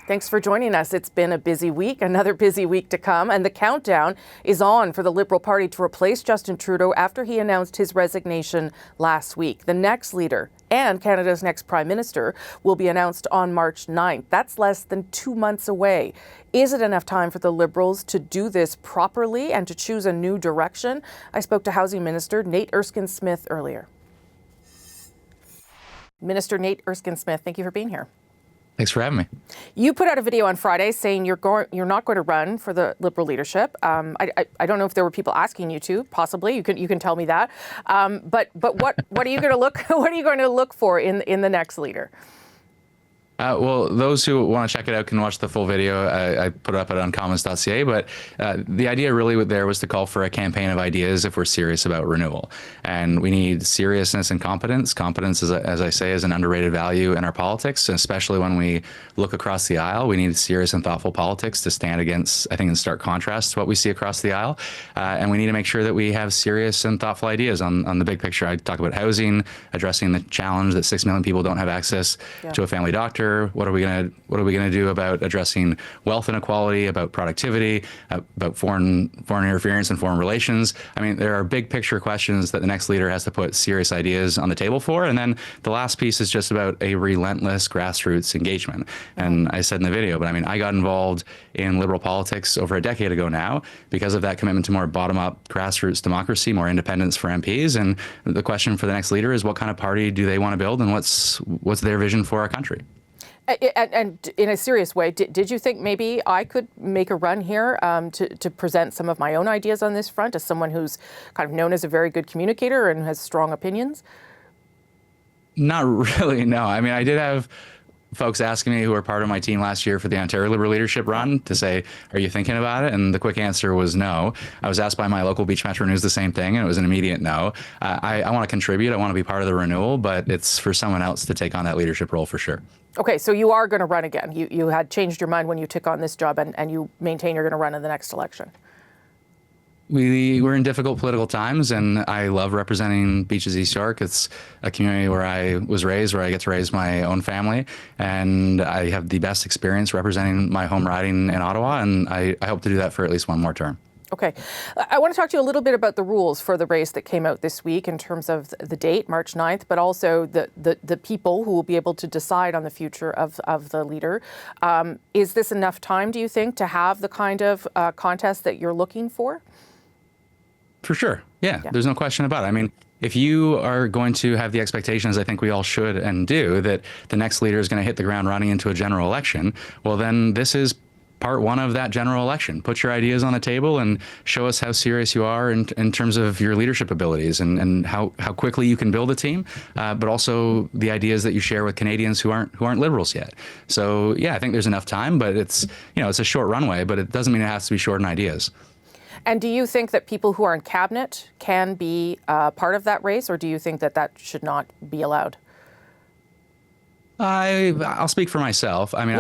Thanks for joining us. It's been a busy week, another busy week to come, and the countdown is on for the Liberal Party to replace Justin Trudeau after he announced his resignation last week. The next leader and Canada's next Prime Minister will be announced on March 9th. That's less than 2 months away. Is it enough time for the Liberals to do this properly and to choose a new direction? I spoke to Housing Minister Nate Erskine-Smith earlier. Minister Nate Erskine-Smith, thank you for being here. Thanks for having me. You put out a video on Friday saying you're not going to run for the Liberal leadership. I don't know if there were people asking you to. Possibly, you can tell me that. But what are you going to look for in the next leader? Well, those who want to check it out can watch the full video. I put it up at uncommons.ca, but the idea really there was to call for a campaign of ideas if we're serious about renewal. And we need seriousness and competence. Competence, as I say, is an underrated value in our politics, especially when we look across the aisle. We need serious and thoughtful politics to stand against, I think, in stark contrast to what we see across the aisle. And we need to make sure that we have serious and thoughtful ideas on the big picture. I talk about housing, addressing the challenge that 6 million people don't have access to a family doctor. What are we going to do about addressing wealth inequality, about productivity, about foreign interference and foreign relations? I mean, there are big picture questions that the next leader has to put serious ideas on the table for. And then the last piece is just about a relentless grassroots engagement. And I said in the video, but I mean, I got involved in Liberal politics over a decade ago now because of that commitment to more bottom-up grassroots democracy, more independence for MPs. And the question for the next leader is what kind of party do they want to build and what's their vision for our country? And in a serious way, did you think maybe I could make a run here to present some of my own ideas on this front as someone who's kind of known as a very good communicator and has strong opinions? Not really, no. I mean, I did have folks asking me who were part of my team last year for the Ontario Liberal leadership run to say, are you thinking about it? And the quick answer was no. I was asked by my local Beach Metro News the same thing, and it was an immediate no. I want to contribute. I want to be part of the renewal, but it's for someone else to take on that leadership role for sure. Okay, so you are going to run again. You had changed your mind when you took on this job, and you maintain you're going to run in the next election. We're in difficult political times, and I love representing Beaches East York. It's a community where I was raised, where I get to raise my own family, and I have the best experience representing my home riding in Ottawa, and I hope to do that for at least one more term. Okay. I want to talk to you a little bit about the rules for the race that came out this week in terms of the date, March 9th, but also the people who will be able to decide on the future of the leader. Is this enough time, do you think, to have the kind of contest that you're looking for? For sure. Yeah, there's no question about it. I mean, if you are going to have the expectations, I think we all should and do, that the next leader is going to hit the ground running into a general election, well, then this is part one of that general election. Put your ideas on the table and show us how serious you are in terms of your leadership abilities and how quickly you can build a team, but also the ideas that you share with Canadians who aren't Liberals yet. So yeah, I think there's enough time, but it's a short runway, but it doesn't mean it has to be short in ideas. And do you think that people who are in cabinet can be part of that race, or do you think that should not be allowed? I'll speak for myself. I mean,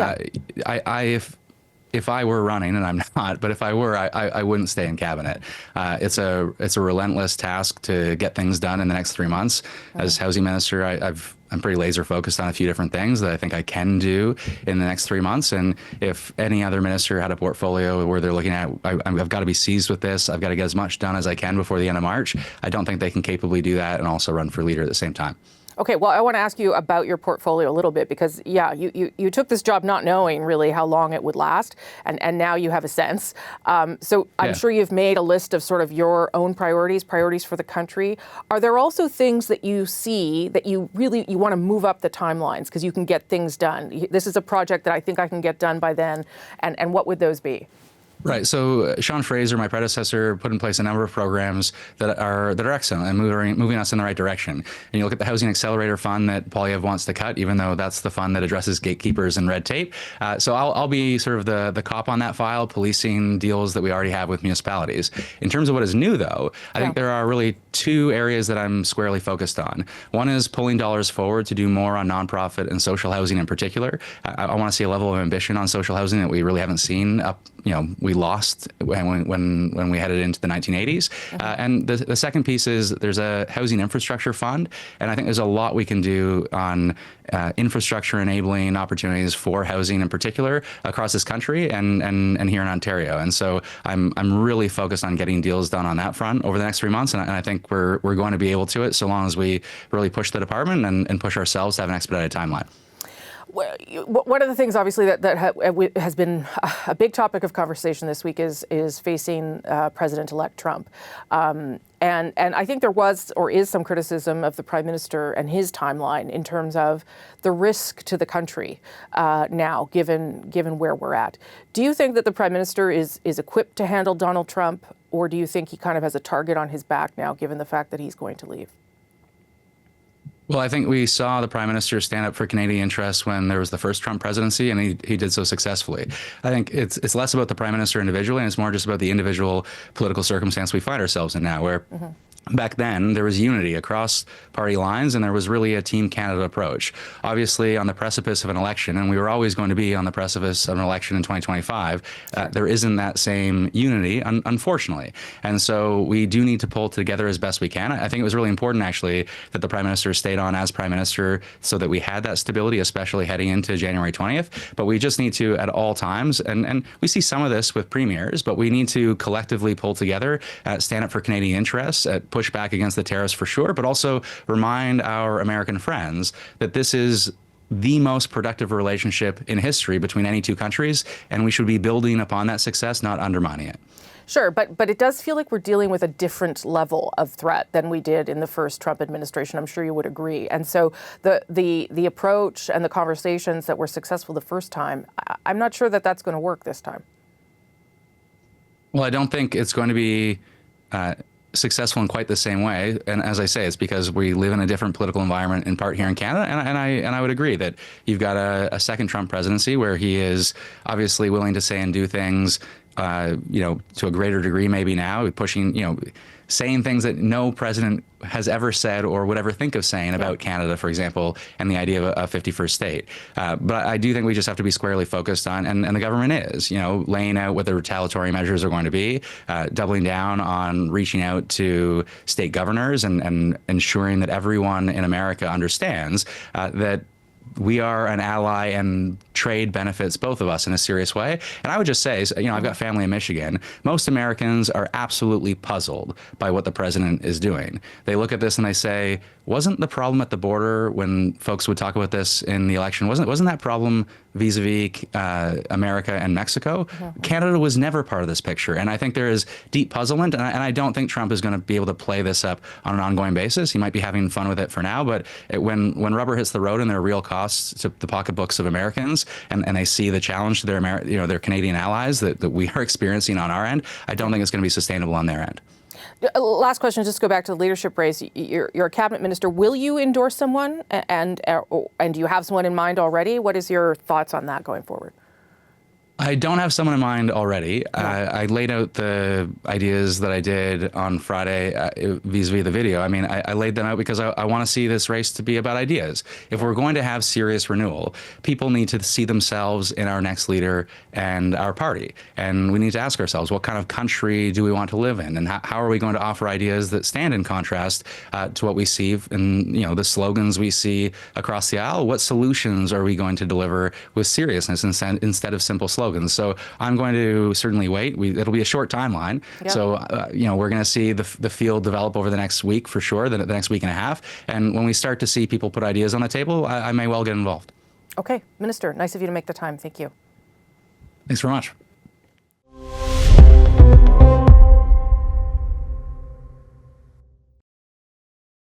if I were running, and I'm not, but if I were, I wouldn't stay in cabinet. It's a relentless task to get things done in the next 3 months. As housing minister, I'm pretty laser focused on a few different things that I think I can do in the next 3 months. And if any other minister had a portfolio where they're looking at, I've got to be seized with this, I've got to get as much done as I can before the end of March, I don't think they can capably do that and also run for leader at the same time. Okay, well, I want to ask you about your portfolio a little bit because, you took this job not knowing really how long it would last, and now you have a sense. So I'm sure you've made a list of sort of your own priorities for the country. Are there also things that you see that you want to move up the timelines because you can get things done? This is a project that I think I can get done by then, and what would those be? Right. So Sean Fraser, my predecessor, put in place a number of programs that are excellent and moving us in the right direction. And you look at the Housing Accelerator Fund that Poilievre wants to cut, even though that's the fund that addresses gatekeepers and red tape. So I'll be sort of the cop on that file, policing deals that we already have with municipalities. In terms of what is new, though, I think there are really two areas that I'm squarely focused on. One is pulling dollars forward to do more on nonprofit and social housing in particular. I want to see a level of ambition on social housing that we really haven't seen up. we lost when we headed into the 1980s. And the second piece is there's a housing infrastructure fund, and I think there's a lot we can do on infrastructure enabling opportunities for housing in particular across this country and here in Ontario. And so I'm really focused on getting deals done on that front over the next 3 months, and I think we're going to be able to it so long as we really push the department and push ourselves to have an expedited timeline. One of the things, obviously, that has been a big topic of conversation this week is facing President-elect Trump. And I think there was or is some criticism of the Prime Minister and his timeline in terms of the risk to the country now, given where we're at. Do you think that the Prime Minister is equipped to handle Donald Trump, or do you think he kind of has a target on his back now, given the fact that he's going to leave? Well, I think we saw the Prime Minister stand up for Canadian interests when there was the first Trump presidency, and he did so successfully. I think it's less about the Prime Minister individually, and it's more just about the individual political circumstance we find ourselves in now, where back then there was unity across party lines, and there was really a Team Canada approach. Obviously, on the precipice of an election, and we were always going to be on the precipice of an election in 2025, there isn't that same unity, unfortunately. And so we do need to pull together as best we can. I think it was really important, actually, that the Prime Minister stayed on as Prime Minister so that we had that stability, especially heading into January 20th. But we just need to, at all times, and we see some of this with premiers, but we need to collectively pull together, stand up for Canadian interests, push back against the tariffs for sure, but also remind our American friends that this is the most productive relationship in history between any two countries, and we should be building upon that success, not undermining it. Sure, but it does feel like we're dealing with a different level of threat than we did in the first Trump administration. I'm sure you would agree. And so the approach and the conversations that were successful the first time, I'm not sure that that's going to work this time. Well, I don't think it's going to be successful in quite the same way. And as I say, it's because we live in a different political environment in part here in Canada. And I would agree that you've got a second Trump presidency where he is obviously willing to say and do things, to a greater degree maybe now, pushing, saying things that no president has ever said or would ever think of saying about Canada, for example, and the idea of a 51st state. But I do think we just have to be squarely focused on, and the government is, laying out what the retaliatory measures are going to be, doubling down on reaching out to state governors and ensuring that everyone in America understands that we are an ally and trade benefits both of us in a serious way. And I would just say, I've got family in Michigan. Most Americans are absolutely puzzled by what the president is doing. They look at this and they say, wasn't the problem at the border when folks would talk about this in the election, wasn't that problem vis-a-vis America and Mexico? Canada was never part of this picture. And I think there is deep puzzlement, and I don't think Trump is going to be able to play this up on an ongoing basis. He might be having fun with it for now, but when rubber hits the road and there are real costs to the pocketbooks of Americans, and they see the challenge to their Canadian allies that we are experiencing on our end, I don't think it's going to be sustainable on their end. Last question, just to go back to the leadership race. You're a cabinet minister. Will you endorse someone, and do you have someone in mind already? What is your thoughts on that going forward? I don't have someone in mind already. I laid out the ideas that I did on Friday vis-a-vis the video. I mean, I laid them out because I want to see this race to be about ideas. If we're going to have serious renewal, people need to see themselves in our next leader and our party. And we need to ask ourselves, what kind of country do we want to live in? And how are we going to offer ideas that stand in contrast to what we see in the slogans we see across the aisle? What solutions are we going to deliver with seriousness instead of simple slogans? So I'm going to certainly wait. It'll be a short timeline. Yep. So, we're going to see the field develop over the next week for sure, the next week and a half. And when we start to see people put ideas on the table, I may well get involved. Okay. Minister, nice of you to make the time. Thank you. Thanks very much.